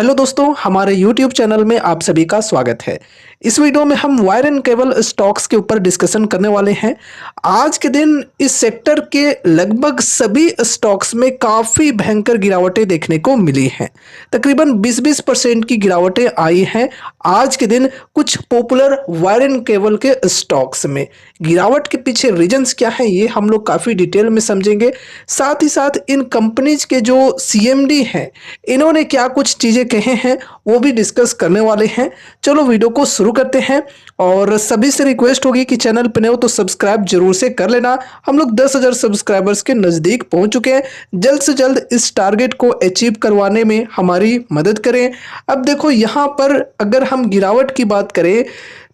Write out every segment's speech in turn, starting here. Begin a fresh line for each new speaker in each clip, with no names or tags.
Hello दोस्तों, हमारे YouTube channel में आप सभी का स्वागत है। इस वीडियो में हम वायर एंड केबल स्टॉक्स के ऊपर डिस्कशन करने वाले हैं। आज के दिन इस सेक्टर के लगभग सभी स्टॉक्स में काफ़ी भयंकर गिरावटें देखने को मिली हैं। तकरीबन 20% की गिरावटें आई हैं आज के दिन कुछ पॉपुलर वायर एंड केबल के स्टॉक्स में। गिरावट के पीछे रीजंस क्या है ये हम लोग काफ़ी डिटेल में समझेंगे। साथ ही साथ इन कंपनीज के जो CMD हैं इन्होंने क्या कुछ चीज़ें कहे हैं वो भी डिस्कस करने वाले हैं। चलो वीडियो को शुरू करते हैं और सभी से रिक्वेस्ट होगी कि चैनल पर नए हो तो सब्सक्राइब जरूर से कर लेना। हम लोग 10,000 सब्सक्राइबर्स के नज़दीक पहुंच चुके हैं। जल्द से जल्द इस टारगेट को अचीव करवाने में हमारी मदद करें। अब देखो यहाँ पर अगर हम गिरावट की बात करें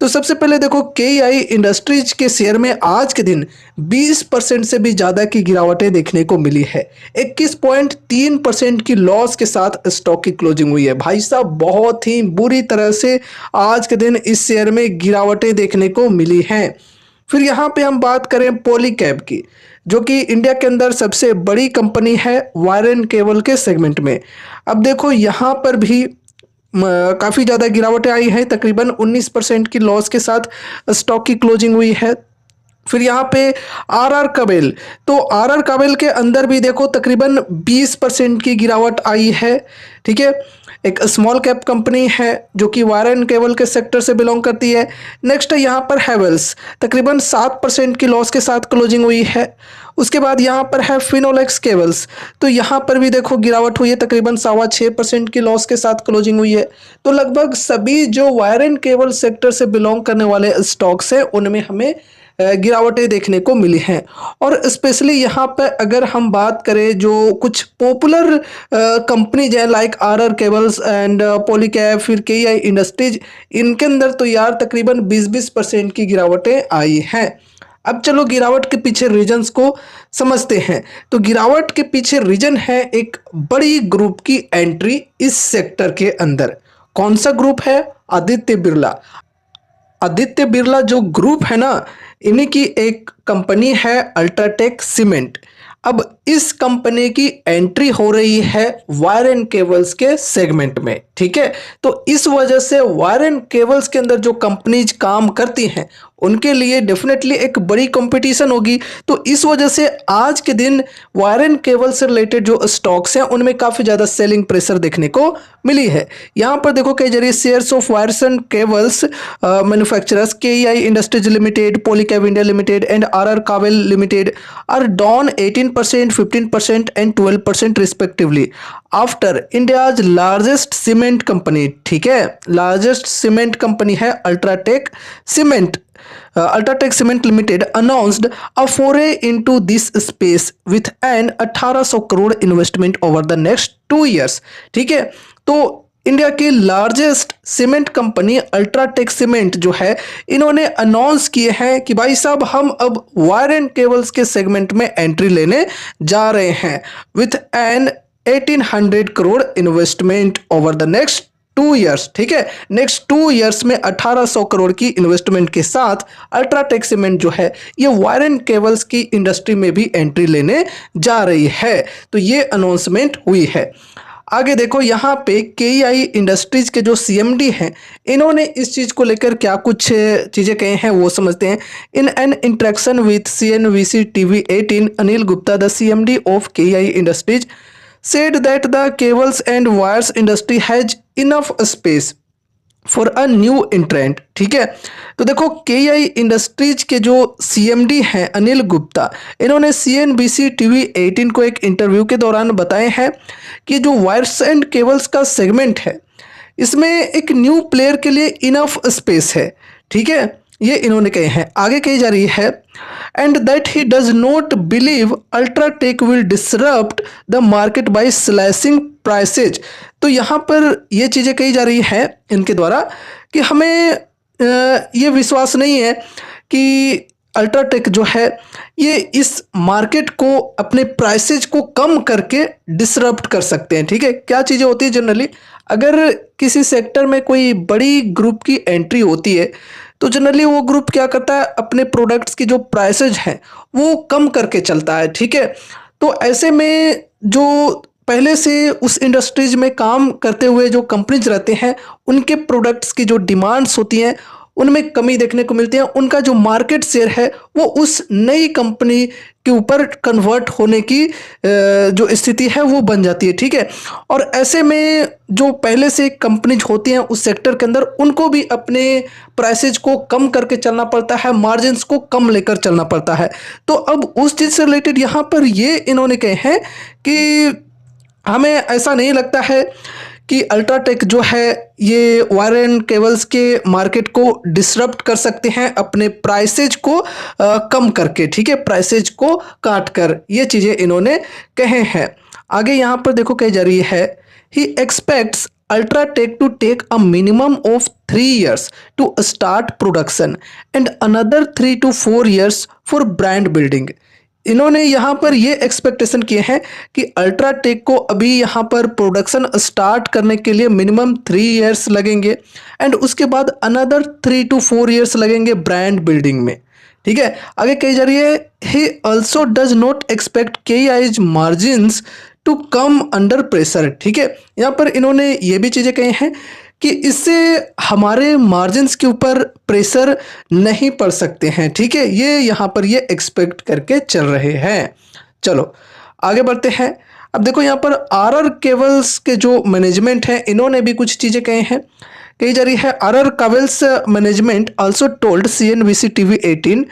तो सबसे पहले देखो KEI इंडस्ट्रीज के शेयर में आज के दिन 20% से भी ज़्यादा की गिरावटें देखने को मिली है। 21.3% की लॉस के साथ स्टॉक की क्लोजिंग हुई है। भाई साहब बहुत ही बुरी तरह से आज के दिन इस शेयर में गिरावटें देखने को मिली हैं। फिर यहाँ पे हम बात करें पॉलीकैब की, जो कि इंडिया के अंदर सबसे बड़ी कंपनी है वायर एंड केबल के सेगमेंट में। अब देखो यहाँ पर भी काफ़ी ज़्यादा गिरावटें आई हैं। तकरीबन 19% की लॉस के साथ स्टॉक की क्लोजिंग हुई है। फिर यहाँ पे RR काबेल, तो RR काबेल के अंदर भी देखो तकरीबन 20% की गिरावट आई है। ठीक है, एक स्मॉल कैप कंपनी है जो कि वायर एंड केबल के सेक्टर से बिलोंग करती है। नेक्स्ट है यहाँ पर हैवेल्स, तकरीबन 7% की लॉस के साथ क्लोजिंग हुई है। उसके बाद यहाँ पर है फिनोलेक्स केबल्स, तो यहाँ पर भी देखो गिरावट हुई है, तकरीबन 6.25% की लॉस के साथ क्लोजिंग हुई है। तो लगभग सभी जो वायर एंड केबल सेक्टर से बिलोंग करने वाले स्टॉक्स हैं उनमें हमें गिरावटें देखने को मिली हैं। और स्पेशली यहाँ पर अगर हम बात करें जो कुछ पॉपुलर कंपनीज हैं like RR cables and Polycab, फिर KEI इंडस्ट्रीज, इनके अंदर तो यार तकरीबन 20% की गिरावटें आई हैं। अब चलो गिरावट के पीछे रीजंस को समझते हैं। तो गिरावट के पीछे रीजन है एक बड़ी ग्रुप की एंट्री इस सेक्टर के अंदर। कौन सा ग्रुप है? आदित्य बिरला। आदित्य बिरला जो ग्रुप है ना, इन्हीं की एक कंपनी है अल्ट्राटेक सीमेंट। अब इस कंपनी की एंट्री हो रही है वायर एंड केबल्स के सेगमेंट में। ठीक है, तो इस वजह से वायर एंड केबल्स के अंदर जो कंपनीज काम करती हैं उनके लिए डेफिनेटली एक बड़ी कंपटीशन होगी। तो इस वजह से आज के दिन वायर एंड केबल से रिलेटेड जो स्टॉक्स हैं उनमें काफ़ी ज़्यादा सेलिंग प्रेशर देखने को मिली है। यहाँ पर देखो कई जरिए shares of wires and cables manufacturers KEI Industries Limited, Polycab India Limited and RR Kabel Limited are down 18%, 15% and 12% respectively after India's largest cement company. ठीक है, लार्जेस्ट सीमेंट कंपनी है UltraTech Cement. Ultratech Cement Limited announced a foray into this space with an 1800 crore investment over the next 2 years। ठीक है, तो India की largest cement company UltraTech cement जो है इन्होंने अनाउंस किए हैं कि भाई साहब हम अब वायर एंड केबल्स के सेगमेंट में एंट्री लेने जा रहे हैं with an 1800 crore investment over the next 2 years. ठीक है, नेक्स्ट 2 ईयर्स में 1800 करोड़ की इन्वेस्टमेंट के साथ अल्ट्राटेक सीमेंट जो है ये वायर एंड केबल्स की इंडस्ट्री में भी एंट्री लेने जा रही है। तो ये अनाउंसमेंट हुई है। आगे देखो यहाँ पे KEI इंडस्ट्रीज के जो CMD हैं इन्होंने इस चीज़ को लेकर क्या कुछ चीज़ें कहे हैं वो समझते हैं। In an interaction with CNBC TV 18, Anil Gupta the CMD of KEI industries said that the cables and wires industry has enough space for a new entrant। ठीक है, तो देखो KEI इंडस्ट्रीज के जो CMD हैं अनिल गुप्ता, इन्होंने CNBC TV 18 को एक इंटरव्यू के दौरान बताए हैं कि जो वायर्स एंड केबल्स का सेगमेंट है इसमें एक न्यू प्लेयर के लिए इनफ स्पेस है। ठीक है, ये इन्होंने कहे हैं। आगे कही जा रही है and that he does not believe UltraTech will disrupt the market by slashing prices. तो यहाँ पर ये चीज़ें कही जा रही है इनके द्वारा कि हमें ये विश्वास नहीं है कि अल्ट्राटेक जो है ये इस मार्केट को अपने प्राइसेज को कम करके डिसरप्ट कर सकते हैं। ठीक है, क्या चीज़ें होती है जनरली, अगर किसी सेक्टर में कोई बड़ी ग्रुप की एंट्री होती है तो जनरली वो ग्रुप क्या करता है, अपने प्रोडक्ट्स की जो प्राइसेज हैं वो कम करके चलता है। ठीक है, तो ऐसे में जो पहले से उस इंडस्ट्रीज में काम करते हुए जो कंपनीज रहते हैं, उनके प्रोडक्ट्स की जो डिमांड्स होती हैं उनमें कमी देखने को मिलती है। उनका जो मार्केट शेयर है वो उस नई कंपनी के ऊपर कन्वर्ट होने की जो स्थिति है वो बन जाती है, ठीक है। और ऐसे में जो पहले से कंपनीज होती हैं उस सेक्टर के अंदर, उनको भी अपने प्राइसेज को कम करके चलना पड़ता है, मार्जिन्स को कम लेकर चलना पड़ता है। तो अब उस चीज़ से रिलेटेड यहाँ पर ये इन्होंने कहे हैं कि हमें ऐसा नहीं लगता है कि अल्ट्राटेक जो है ये वायर एंड केबल्स के मार्केट को डिसरप्ट कर सकते हैं अपने प्राइसेज को कम करके, ठीक है, प्राइसेज को काट कर, ये चीज़ें इन्होंने कहे हैं। आगे यहाँ पर देखो कही जा रही है, ही expects UltraTech to take a minimum of 3 years to start production and another 3 to 4 years for brand building। इन्होंने यहाँ पर ये एक्सपेक्टेशन किए हैं कि अल्ट्राटेक को अभी यहाँ पर प्रोडक्शन स्टार्ट करने के लिए मिनिमम 3 years लगेंगे एंड उसके बाद अनदर 3 to 4 years लगेंगे ब्रांड बिल्डिंग में, ठीक है। आगे कही जा रही है, he also does not expect KEI's margins to come under pressure, ठीक है। यहाँ पर इन्होंने ये भी चीज़ें कही हैं कि इससे हमारे मार्जिन्स के ऊपर प्रेशर नहीं पड़ सकते हैं, ठीक है। ये यहाँ पर ये एक्सपेक्ट करके चल रहे हैं। चलो आगे बढ़ते हैं। अब देखो यहाँ पर RR केबल्स के जो मैनेजमेंट है इन्होंने भी कुछ चीज़ें कही हैं। कही जा रही है, RR cables management also told CNBC TV 18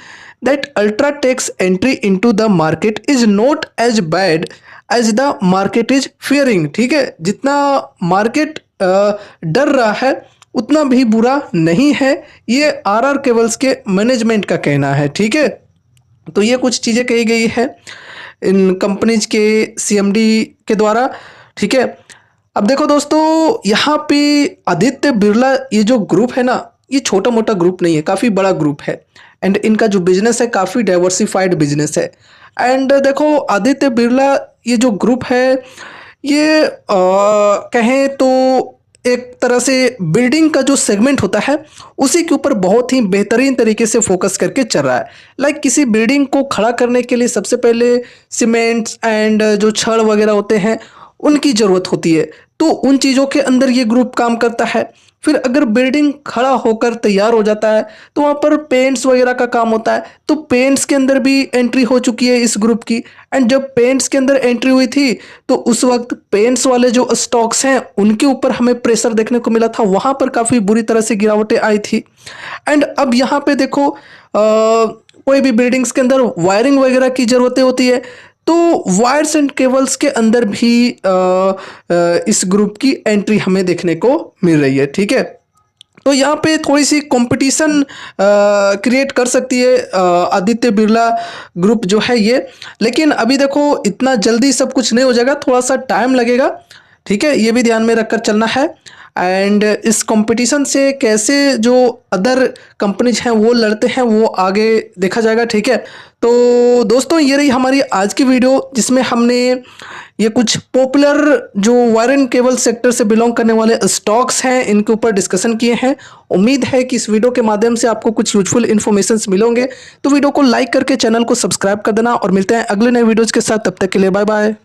that Ultratek's entry into the market is not as bad as the market is fearing, ठीक है। जितना मार्केट डर रहा है उतना भी बुरा नहीं है, ये RR केबल्स के मैनेजमेंट का कहना है, ठीक है। तो ये कुछ चीज़ें कही गई है इन कंपनीज के CMD के द्वारा, ठीक है। अब देखो दोस्तों, यहाँ पे आदित्य बिरला ये जो ग्रुप है ना, ये छोटा मोटा ग्रुप नहीं है, काफ़ी बड़ा ग्रुप है एंड इनका जो बिजनेस है काफ़ी डाइवर्सिफाइड बिजनेस है। एंड देखो आदित्य बिरला ये जो ग्रुप है ये कहें तो एक तरह से बिल्डिंग का जो सेगमेंट होता है उसी के ऊपर बहुत ही बेहतरीन तरीके से फोकस करके चल रहा है। लाइक किसी बिल्डिंग को खड़ा करने के लिए सबसे पहले सीमेंट्स एंड जो छड़ वगैरह होते हैं उनकी ज़रूरत होती है, तो उन चीज़ों के अंदर ये ग्रुप काम करता है। फिर अगर बिल्डिंग खड़ा होकर तैयार हो जाता है तो वहाँ पर पेंट्स वगैरह का काम होता है, तो पेंट्स के अंदर भी एंट्री हो चुकी है इस ग्रुप की। एंड जब पेंट्स के अंदर एंट्री हुई थी तो उस वक्त पेंट्स वाले जो स्टॉक्स हैं उनके ऊपर हमें प्रेशर देखने को मिला था, वहाँ पर काफ़ी बुरी तरह से गिरावटें आई थी। एंड अब यहाँ पे देखो कोई भी बिल्डिंग्स के अंदर वायरिंग वगैरह की ज़रूरतें होती है, तो वायर्स एंड केबल्स के अंदर भी इस ग्रुप की एंट्री हमें देखने को मिल रही है, ठीक है। तो यहाँ पे थोड़ी सी कंपटीशन क्रिएट कर सकती है आदित्य बिरला ग्रुप जो है ये, लेकिन अभी देखो इतना जल्दी सब कुछ नहीं हो जाएगा, थोड़ा सा टाइम लगेगा, ठीक है। ये भी ध्यान में रखकर चलना है। एंड इस कंपटीशन से कैसे जो अदर कंपनीज हैं वो लड़ते हैं वो आगे देखा जाएगा, ठीक है। तो दोस्तों ये रही हमारी आज की वीडियो जिसमें हमने ये कुछ पॉपुलर जो वायर एंड केबल सेक्टर से बिलोंग करने वाले स्टॉक्स हैं इनके ऊपर डिस्कशन किए हैं। उम्मीद है कि इस वीडियो के माध्यम से आपको कुछ यूजफुल इन्फॉर्मेशंस मिलेंगे। तो वीडियो को लाइक करके चैनल को सब्सक्राइब कर देना और मिलते हैं अगले नए वीडियोज़ के साथ। तब तक के लिए बाय बाय।